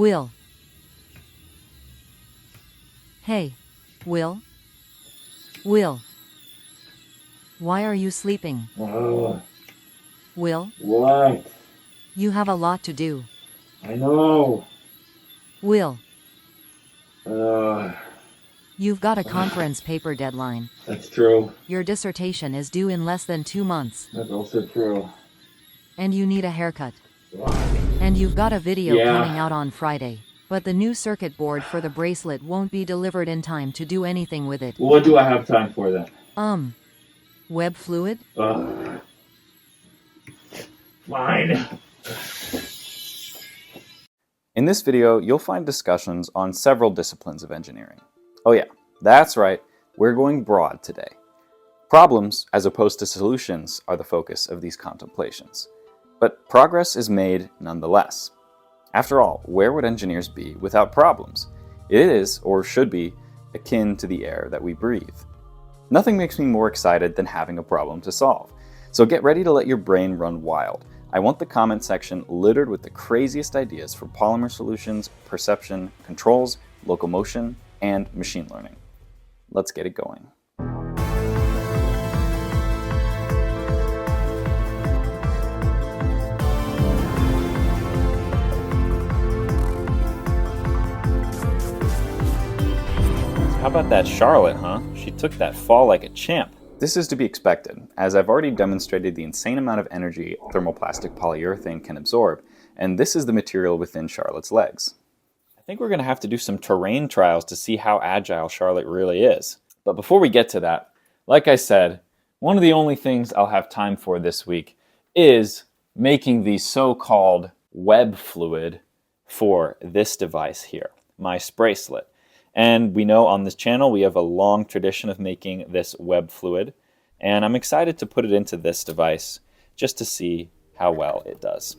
Will. Hey, Will? Will. Why are you sleeping? Will? What? You have a lot to do. I know. Will. Uh, You've got a conference paper deadline. that's true. Your dissertation is due in less than 2 months. That's also true. And you need a haircut. Why? And you've got a video Yeah. coming out on Friday. But the new circuit board for the bracelet won't be delivered in time to do anything with it. What do I have time for then? Web fluid? Fine. In this video, you'll find discussions on several disciplines of engineering. Oh yeah, that's right, we're going broad today. Problems, as opposed to solutions, are the focus of these contemplations. But progress is made nonetheless. After all, where would engineers be without problems? It is, or should be, akin to the air that we breathe. Nothing makes me more excited than having a problem to solve. So get ready to let your brain run wild. I want the comment section littered with the craziest ideas for polymer solutions, perception, controls, locomotion, and machine learning. Let's get it going. How about that Charlotte, huh? She took that fall like a champ. This is to be expected, as I've already demonstrated the insane amount of energy thermoplastic polyurethane can absorb, and this is the material within Charlotte's legs. I think we're going to have to do some terrain trials to see how agile Charlotte really is. But before we get to that, like I said, one of the only things I'll have time for this week is making the so-called web fluid for this device here, my bracelet. And we know on this channel we have a long tradition of making this web fluid, and I'm excited to put it into this device just to see how well it does.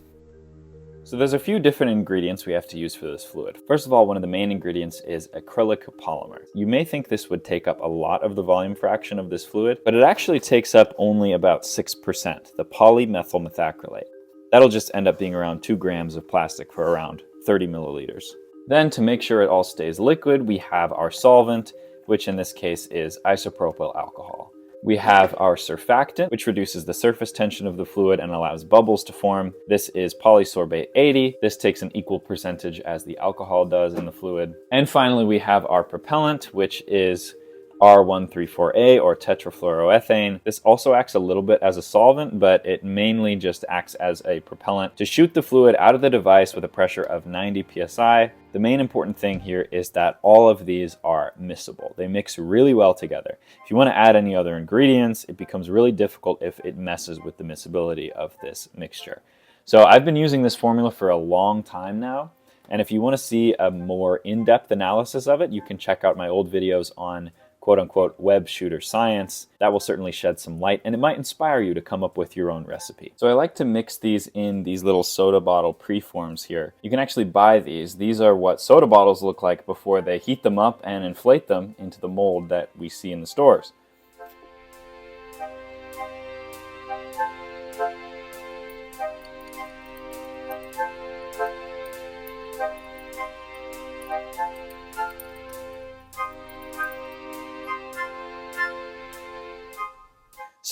So there's a few different ingredients we have to use for this fluid. First of all, one of the main ingredients is acrylic polymer. You may think this would take up a lot of the volume fraction of this fluid, but it actually takes up only about 6%, the polymethyl methacrylate. That'll just end up being around 2 grams of plastic for around 30 milliliters. Then, to make sure it all stays liquid, we have our solvent, which in this case is isopropyl alcohol. We have our surfactant, which reduces the surface tension of the fluid and allows bubbles to form. This is polysorbate 80. This takes an equal percentage as the alcohol does in the fluid. And finally, we have our propellant, which is R134A or tetrafluoroethane. This also acts a little bit as a solvent, but it mainly just acts as a propellant to shoot the fluid out of the device with a pressure of 90 psi. The main important thing here is that all of these are miscible. They mix really well together. If you want to add any other ingredients, it becomes really difficult if it messes with the miscibility of this mixture. So I've been using this formula for a long time now, and if you want to see a more in-depth analysis of it, you can check out my old videos on quote-unquote web shooter science. That will certainly shed some light, and it might inspire you to come up with your own recipe. So I like to mix these in these little soda bottle preforms here. You can actually buy these. These are what soda bottles look like before they heat them up and inflate them into the mold that we see in the stores.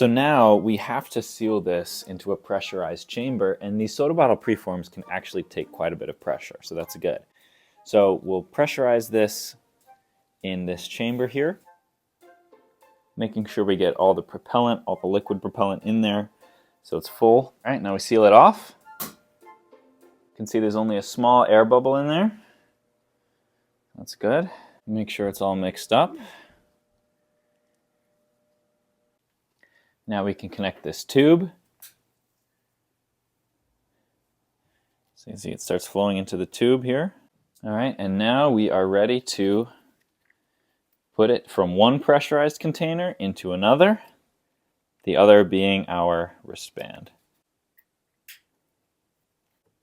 So now we have to seal this into a pressurized chamber, and these soda bottle preforms can actually take quite a bit of pressure, so that's good. So we'll pressurize this in this chamber here, making sure we get all the propellant, all the liquid propellant in there so it's full. All right, now we seal it off. You can see there's only a small air bubble in there. That's good. Make sure it's all mixed up. Now we can connect this tube. So you see it starts flowing into the tube here. All right, and now we are ready to put it from one pressurized container into another, the other being our wristband.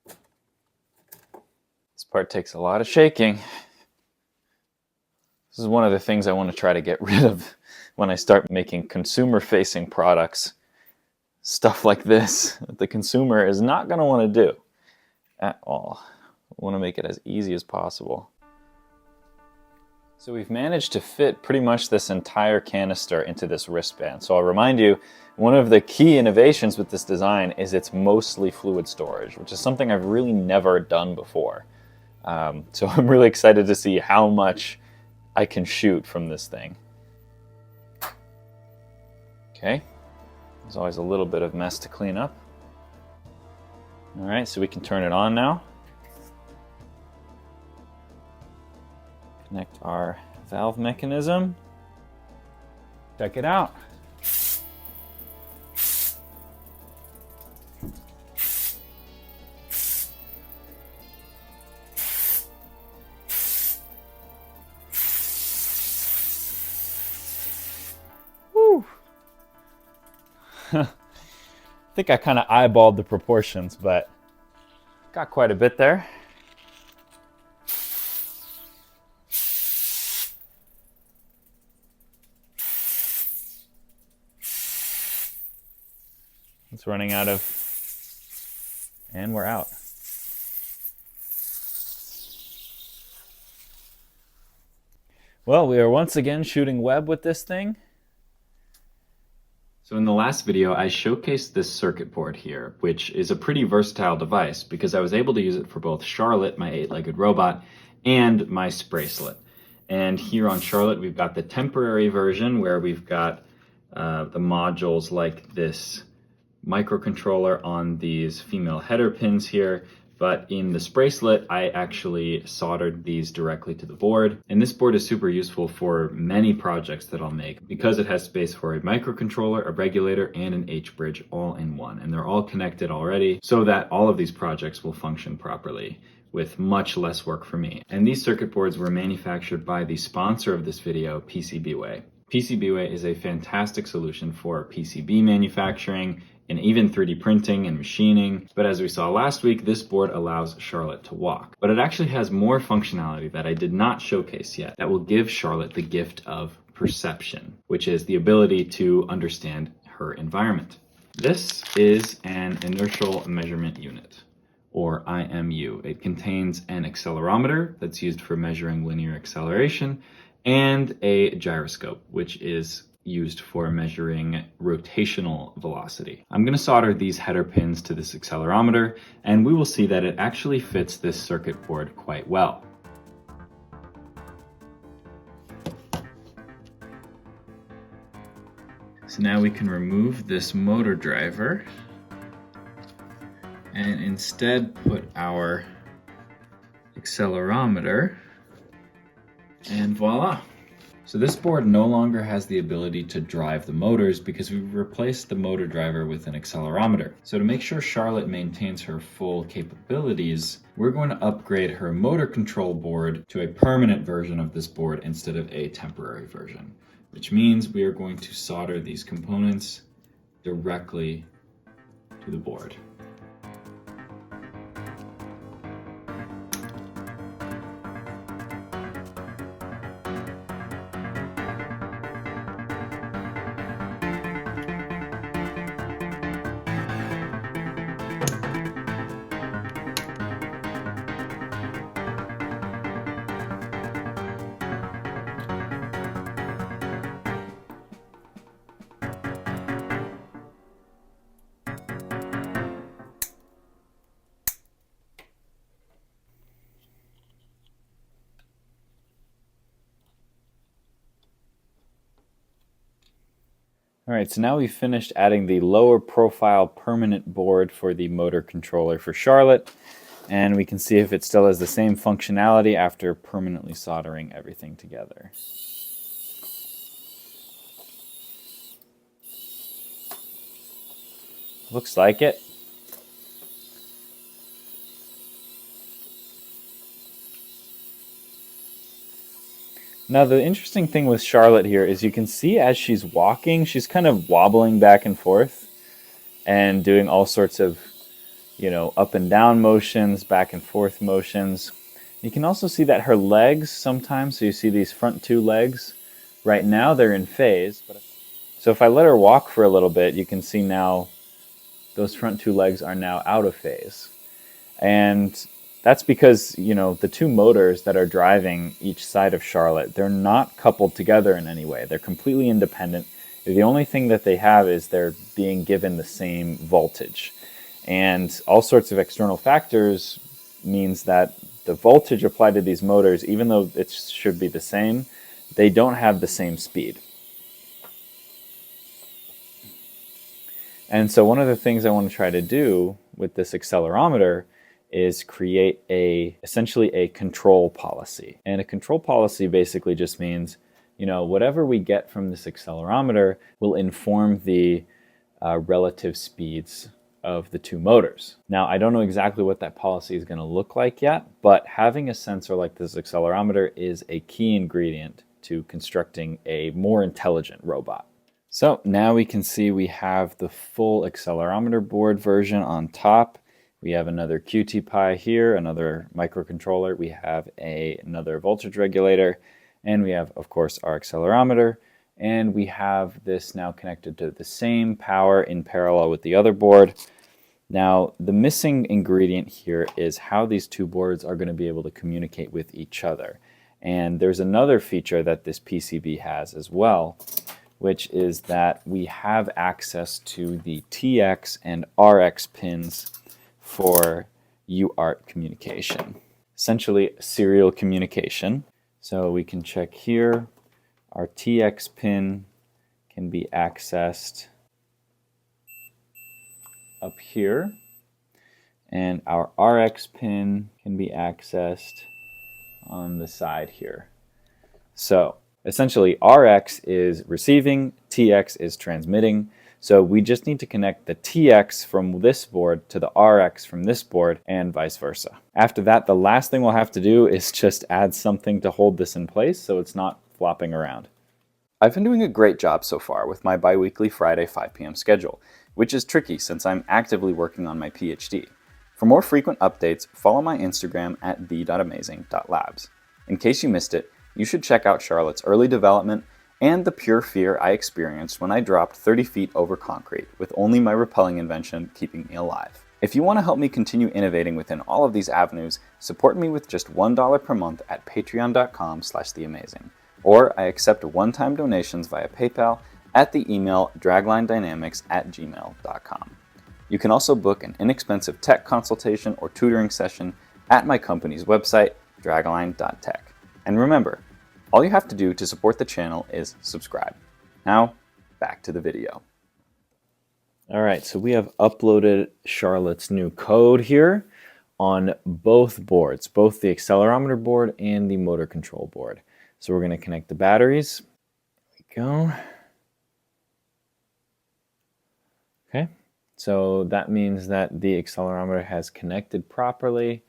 This part takes a lot of shaking. This is one of the things I want to try to get rid of when I start making consumer-facing products. Stuff like this that the consumer is not going to want to do at all. We want to make it as easy as possible. So we've managed to fit pretty much this entire canister into this wristband. So I'll remind you, one of the key innovations with this design is it's mostly fluid storage, which is something I've really never done before. So I'm really excited to see how much I can shoot from this thing. Okay, there's always a little bit of mess to clean up. All right, so we can turn it on now. Connect our valve mechanism. Check it out. Woo! I think I kind of eyeballed the proportions, but got quite a bit there. It's running out of, and we're out. Well, we are once again shooting web with this thing. So in the last video, I showcased this circuit board here, which is a pretty versatile device because I was able to use it for both Charlotte, my 8-legged robot, and my Spracelet. And here on Charlotte, we've got the temporary version where we've got the modules like this microcontroller on these female header pins here, but in the Spracelet, I actually soldered these directly to the board. And this board is super useful for many projects that I'll make because it has space for a microcontroller, a regulator, and an H-bridge all in one. And they're all connected already so that all of these projects will function properly with much less work for me. And these circuit boards were manufactured by the sponsor of this video, PCBWay. PCBWay is a fantastic solution for PCB manufacturing and even 3D printing and machining. But as we saw last week, this board allows Charlotte to walk. But it actually has more functionality that I did not showcase yet that will give Charlotte the gift of perception, which is the ability to understand her environment. This is an inertial measurement unit, or IMU. It contains an accelerometer that's used for measuring linear acceleration and a gyroscope, which is used for measuring rotational velocity. I'm going to solder these header pins to this accelerometer, and we will see that it actually fits this circuit board quite well. So now we can remove this motor driver and instead put our accelerometer, and voila. So this board no longer has the ability to drive the motors because we've replaced the motor driver with an accelerometer. So to make sure Charlotte maintains her full capabilities, we're going to upgrade her motor control board to a permanent version of this board instead of a temporary version, which means we are going to solder these components directly to the board. Alright, so now we've finished adding the lower profile permanent board for the motor controller for Charlotte, and we can see if it still has the same functionality after permanently soldering everything together. Looks like it. Now the interesting thing with Charlotte here is you can see as she's walking, she's kind of wobbling back and forth and doing all sorts of, up and down motions, back and forth motions. You can also see that her legs sometimes, so you see these front two legs, right now they're in phase. So if I let her walk for a little bit, you can see now those front two legs are now out of phase. And That's because, you know, the two motors that are driving each side of Charlotte, they're not coupled together in any way. They're completely independent. The only thing that they have is they're being given the same voltage. And all sorts of external factors means that the voltage applied to these motors, even though it should be the same, they don't have the same speed. And so one of the things I want to try to do with this accelerometer is create essentially a control policy. And a control policy basically just means, you know, whatever we get from this accelerometer will inform the relative speeds of the two motors. Now, I don't know exactly what that policy is going to look like yet, but having a sensor like this accelerometer is a key ingredient to constructing a more intelligent robot. So now we can see we have the full accelerometer board version on top. We have another QT Pi here, another microcontroller. We have another voltage regulator, and we have, of course, our accelerometer. And we have this now connected to the same power in parallel with the other board. Now, the missing ingredient here is how these two boards are going to be able to communicate with each other. And there's another feature that this PCB has as well, which is that we have access to the TX and RX pins for UART communication, essentially serial communication. So we can check here, our TX pin can be accessed up here, and our RX pin can be accessed on the side here. So essentially RX is receiving, TX is transmitting. So we just need to connect the TX from this board to the RX from this board and vice versa. After that, the last thing we'll have to do is just add something to hold this in place so it's not flopping around. I've been doing a great job so far with my bi-weekly Friday 5 p.m. schedule, which is tricky since I'm actively working on my PhD. For more frequent updates, follow my Instagram at the.amazing.labs. In case you missed it, you should check out Charlotte's early development and the pure fear I experienced when I dropped 30 feet over concrete, with only my rappelling invention keeping me alive. If you want to help me continue innovating within all of these avenues, support me with just $1 per month at patreon.com/theamazing. Or I accept one-time donations via PayPal at the email draglinedynamics@gmail.com. You can also book an inexpensive tech consultation or tutoring session at my company's website, dragline.tech. And remember, all you have to do to support the channel is subscribe. Now, back to the video. All right, so we have uploaded Charlotte's new code here on both boards, both the accelerometer board and the motor control board. So we're going to connect the batteries. There we go. Okay, so that means that the accelerometer has connected properly,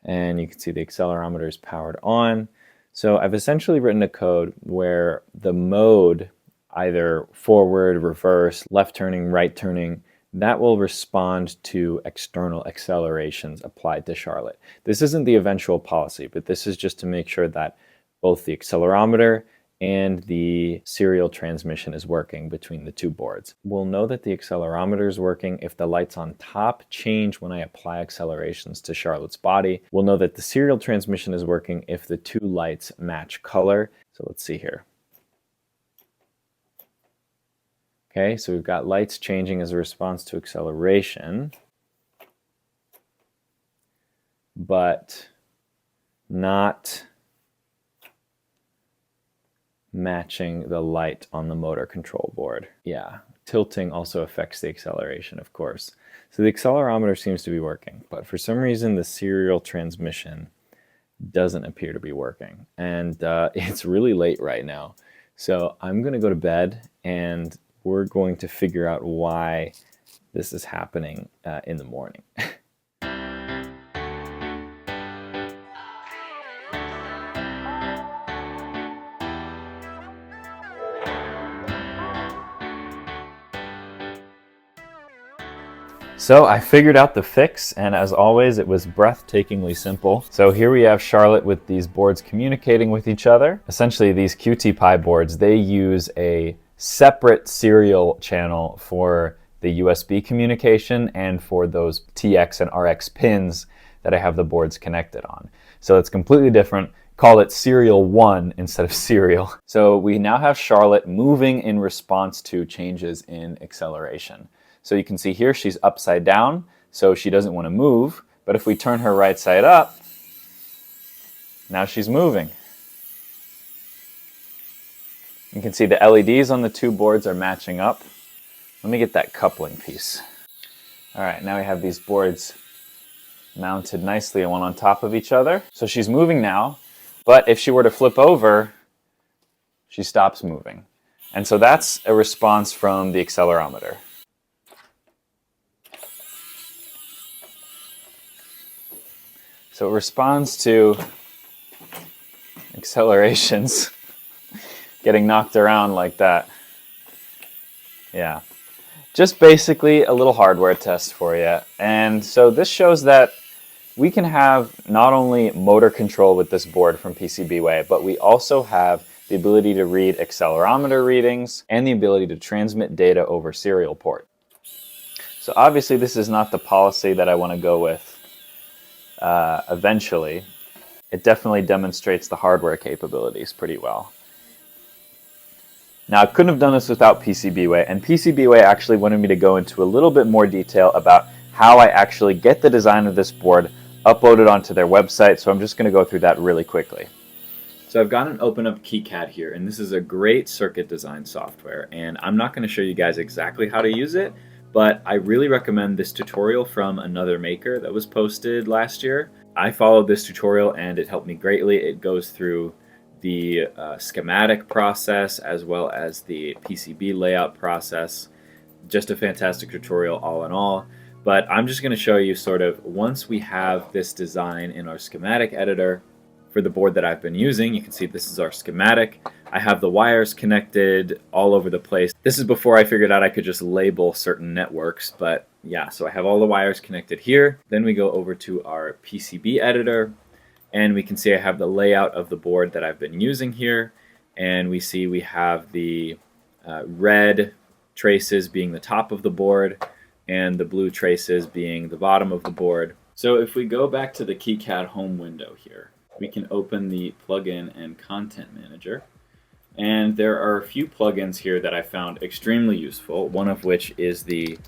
and you can see the accelerometer is powered on. So I've essentially written a code where the mode, either forward, reverse, left turning, right turning, that will respond to external accelerations applied to Charlotte. This isn't the eventual policy, but this is just to make sure that both the accelerometer and the serial transmission is working between the two boards. We'll know that the accelerometer is working if the lights on top change when I apply accelerations to Charlotte's body. We'll know that the serial transmission is working if the two lights match color. So let's see here. Okay, so we've got lights changing as a response to acceleration, but not matching the light on the motor control board. Yeah, tilting also affects the acceleration, of course. So the accelerometer seems to be working, but for some reason the serial transmission doesn't appear to be working. And it's really late right now. So I'm going to go to bed and we're going to figure out why this is happening in the morning. So I figured out the fix, and as always, it was breathtakingly simple. So here we have Charlotte with these boards communicating with each other. Essentially, these QT Pi boards, they use a separate serial channel for the USB communication and for those TX and RX pins that I have the boards connected on. So it's completely different. Call it serial 1 instead of serial. So we now have Charlotte moving in response to changes in acceleration. So you can see here she's upside down, so she doesn't want to move. But if we turn her right side up, now she's moving. You can see the LEDs on the two boards are matching up. Let me get that coupling piece. All right, now we have these boards mounted nicely, one on top of each other. So she's moving now, but if she were to flip over, she stops moving. And so that's a response from the accelerometer. So it responds to accelerations getting knocked around like that. Yeah. Just basically a little hardware test for you. And so this shows that we can have not only motor control with this board from PCBWay, but we also have the ability to read accelerometer readings and the ability to transmit data over serial port. So obviously this is not the policy that I want to go with eventually. It definitely demonstrates the hardware capabilities pretty well. Now, I couldn't have done this without PCBWay, and PCBWay actually wanted me to go into a little bit more detail about how I actually get the design of this board uploaded onto their website, so I'm just going to go through that really quickly. So I've got an open up KiCad here, and this is a great circuit design software, and I'm not going to show you guys exactly how to use it, but I really recommend this tutorial from another maker that was posted last year. I followed this tutorial and it helped me greatly. It goes through the schematic process as well as the PCB layout process. Just a fantastic tutorial all in all. But I'm just going to show you sort of once we have this design in our schematic editor for the board that I've been using. You can see this is our schematic. I have the wires connected all over the place. This is before I figured out I could just label certain networks, but yeah, so I have all the wires connected here. Then we go over to our PCB editor, and we can see I have the layout of the board that I've been using here, and we see we have the red traces being the top of the board and the blue traces being the bottom of the board. So if we go back to the KiCad home window here, we can open the plugin and content manager. And there are a few plugins here that I found extremely useful, one of which is the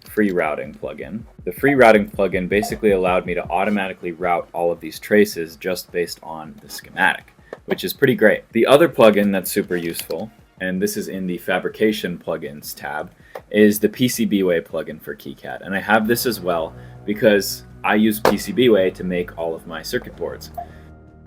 free routing plugin. The free routing plugin basically allowed me to automatically route all of these traces just based on the schematic, which is pretty great. The other plugin that's super useful, and this is in the fabrication plugins tab, is the PCBWay plugin for KiCad. And I have this as well because I use PCBWay to make all of my circuit boards.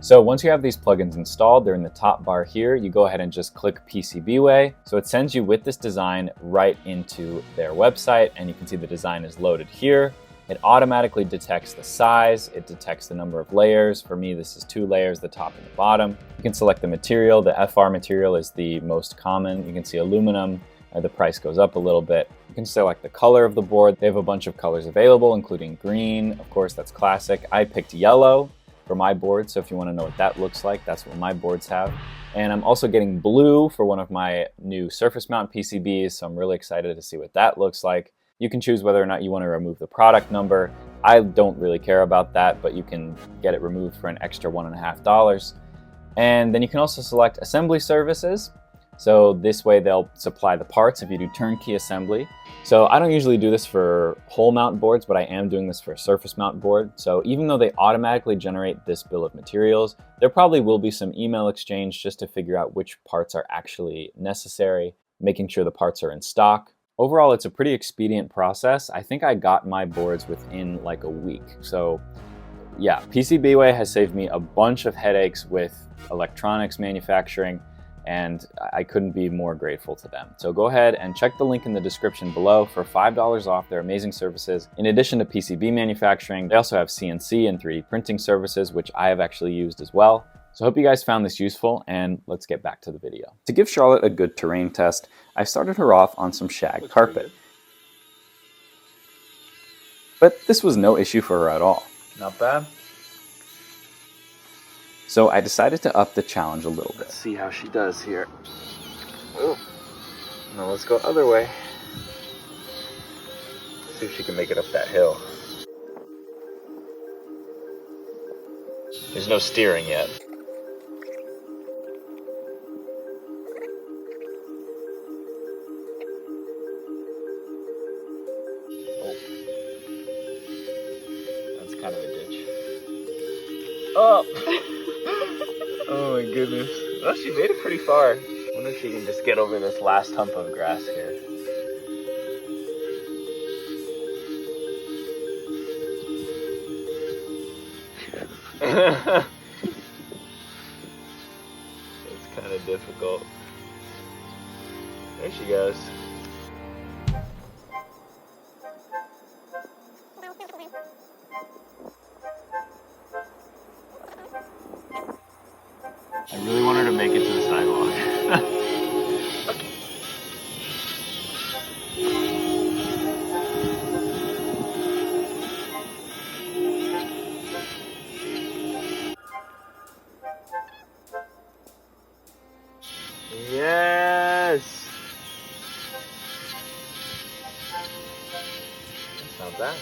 So once you have these plugins installed, they're in the top bar here. You go ahead and just click PCBWay. So it sends you with this design right into their website, and you can see the design is loaded here. It automatically detects the size. It detects the number of layers. For me, this is 2 layers, the top and the bottom. You can select the material. The FR material is the most common. You can see aluminum. The price goes up a little bit. You can select the color of the board. They have a bunch of colors available, including green. Of course, that's classic. I picked yellow for my board, so if you want to know what that looks like, that's what my boards have. And I'm also getting blue for one of my new surface mount PCBs, so I'm really excited to see what that looks like. You can choose whether or not you want to remove the product number. I don't really care about that, but you can get it removed for an extra $1.50. And then you can also select assembly services. So this way they'll supply the parts if you do turnkey assembly. So I don't usually do this for whole mount boards, but I am doing this for a surface mount board. So even though they automatically generate this bill of materials, there probably will be some email exchange just to figure out which parts are actually necessary, making sure the parts are in stock. Overall, it's a pretty expedient process. I think I got my boards within like a week. So yeah, PCBWay has saved me a bunch of headaches with electronics manufacturing, and I couldn't be more grateful to them. So go ahead and check the link in the description below for $5 off their amazing services. In addition to PCB manufacturing, they also have CNC and 3D printing services, which I have actually used as well. So I hope you guys found this useful, and let's get back to the video. To give Charlotte a good terrain test, I started her off on some shag carpet. But this was no issue for her at all. Not bad. So I decided to up the challenge a little bit. Let's see how she does here. Oh. Now let's go other way. See if she can make it up that hill. There's no steering yet. Oh. That's kind of a ditch. Oh! Oh my goodness. Well, she made it pretty far. I wonder if she can just get over this last hump of grass here. It's kind of difficult. There she goes. I really want her to make it to the sidewalk. Yes! That's not bad.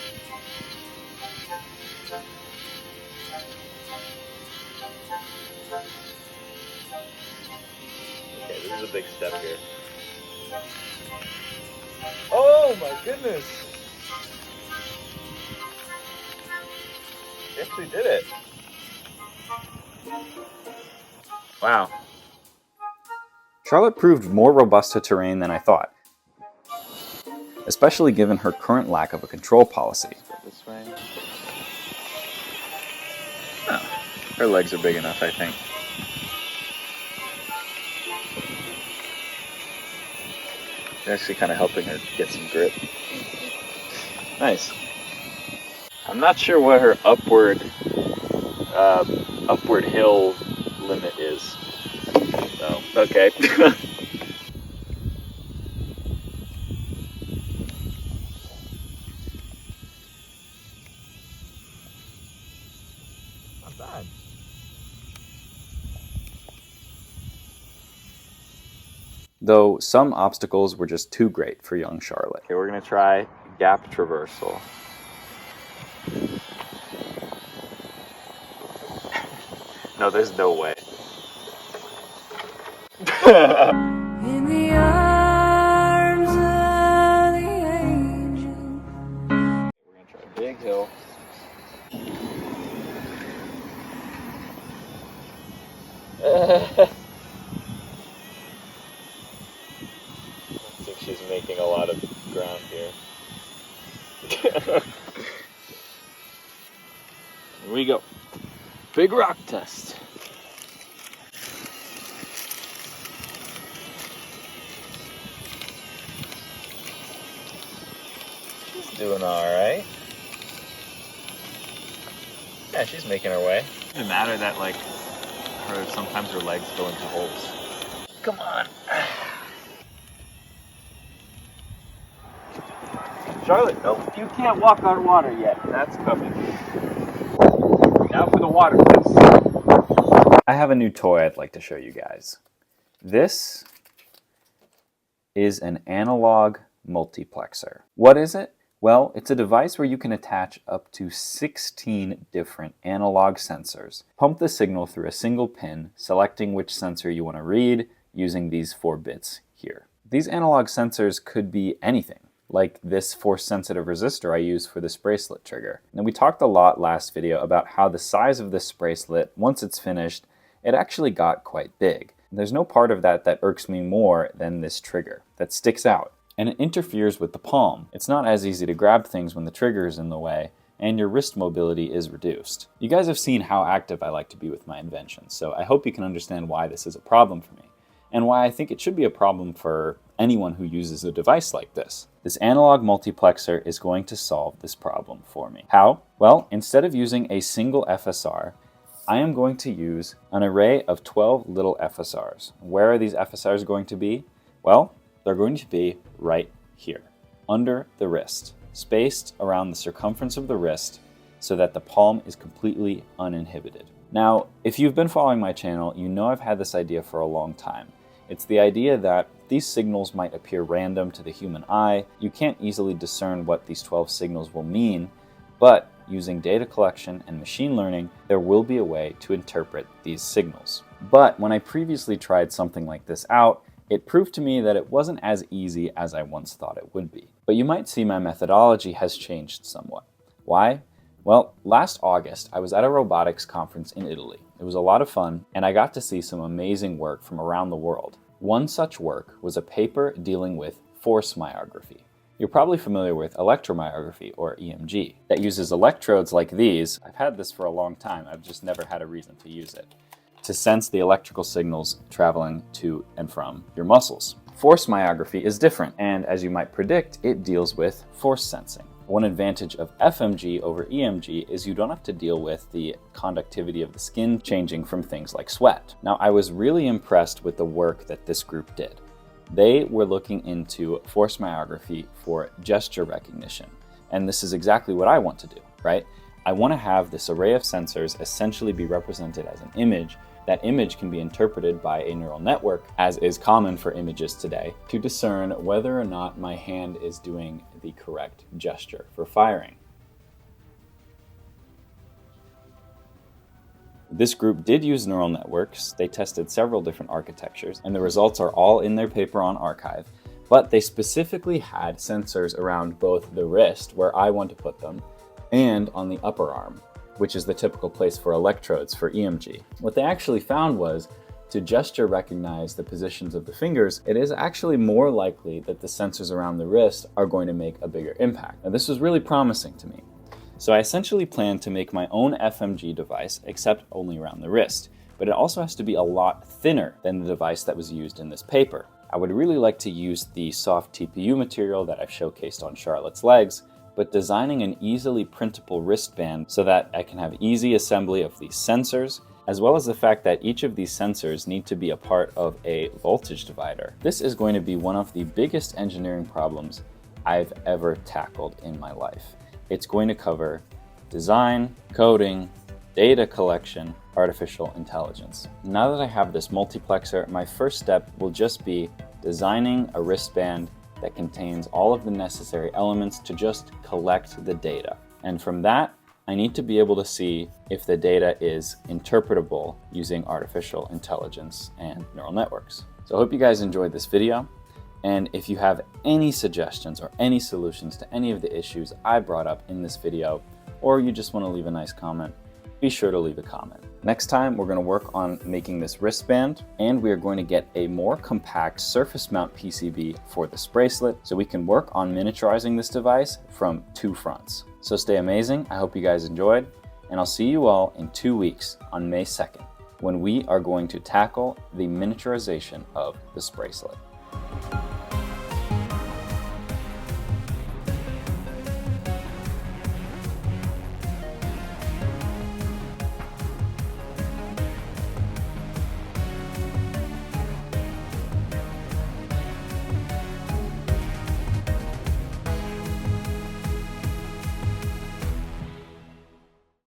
Okay, this is a big step here. Oh my goodness! She actually did it. Wow. Charlotte proved more robust to terrain than I thought, especially given her current lack of a control policy. This way. Oh, her legs are big enough, I think. They're actually kind of helping her get some grip. Nice. I'm not sure what her upward hill limit is. So, okay. Not bad. Though some obstacles were just too great for young Charlotte. Okay, we're gonna try gap traversal. No, there's no way. In the arms of the angel. We're gonna try a big hill. I think she's making a lot of ground here. Here we go. Big rock test. She's doing alright. Yeah, she's making her way. It doesn't matter that, like, sometimes her legs go into holes. Come on. Charlotte, no, you can't walk on water yet. That's coming. Now for the water test. I have a new toy I'd like to show you guys. This is an analog multiplexer. What is it? Well, it's a device where you can attach up to 16 different analog sensors. Pump the signal through a single pin, selecting which sensor you want to read using these 4 bits here. These analog sensors could be anything, like this force-sensitive resistor I use for this bracelet trigger. Now, we talked a lot last video about how the size of this bracelet, once it's finished, it actually got quite big. There's no part of that that irks me more than this trigger that sticks out. And it interferes with the palm. It's not as easy to grab things when the trigger is in the way, and your wrist mobility is reduced. You guys have seen how active I like to be with my inventions, so I hope you can understand why this is a problem for me, and why I think it should be a problem for anyone who uses a device like this. This analog multiplexer is going to solve this problem for me. How? Well, instead of using a single FSR, I am going to use an array of 12 little FSRs. Where are these FSRs going to be? Well, they're going to be right here, under the wrist, spaced around the circumference of the wrist so that the palm is completely uninhibited. Now, if you've been following my channel, you know I've had this idea for a long time. It's the idea that these signals might appear random to the human eye. You can't easily discern what these 12 signals will mean, but using data collection and machine learning, there will be a way to interpret these signals. But when I previously tried something like this out, it proved to me that it wasn't as easy as I once thought it would be. But you might see my methodology has changed somewhat. Why? Well, last August, I was at a robotics conference in Italy. It was a lot of fun, and I got to see some amazing work from around the world. One such work was a paper dealing with force myography. You're probably familiar with electromyography, or EMG, that uses electrodes like these. I've had this for a long time, I've just never had a reason to use it, to sense the electrical signals traveling to and from your muscles. Force myography is different, and as you might predict, it deals with force sensing. One advantage of FMG over EMG is you don't have to deal with the conductivity of the skin changing from things like sweat. Now, I was really impressed with the work that this group did. They were looking into force myography for gesture recognition, and this is exactly what I want to do, right? I want to have this array of sensors essentially be represented as an image. That image can be interpreted by a neural network, as is common for images today, to discern whether or not my hand is doing the correct gesture for firing. This group did use neural networks. They tested several different architectures, and the results are all in their paper on arXiv. But they specifically had sensors around both the wrist, where I want to put them, and on the upper arm, which is the typical place for electrodes for EMG. What they actually found was, to gesture recognize the positions of the fingers, it is actually more likely that the sensors around the wrist are going to make a bigger impact. Now, this was really promising to me. So I essentially plan to make my own FMG device, except only around the wrist, but it also has to be a lot thinner than the device that was used in this paper. I would really like to use the soft TPU material that I've showcased on Charlotte's legs, but designing an easily printable wristband so that I can have easy assembly of these sensors, as well as the fact that each of these sensors need to be a part of a voltage divider. This is going to be one of the biggest engineering problems I've ever tackled in my life. It's going to cover design, coding, data collection, artificial intelligence. Now that I have this multiplexer, my first step will just be designing a wristband that contains all of the necessary elements to just collect the data. And from that, I need to be able to see if the data is interpretable using artificial intelligence and neural networks. So I hope you guys enjoyed this video. And if you have any suggestions or any solutions to any of the issues I brought up in this video, or you just want to leave a nice comment, be sure to leave a comment. Next time, we're going to work on making this wristband, and we are going to get a more compact surface mount PCB for this bracelet so we can work on miniaturizing this device from 2 fronts. So stay amazing. I hope you guys enjoyed, and I'll see you all in 2 weeks on May 2nd, when we are going to tackle the miniaturization of this bracelet.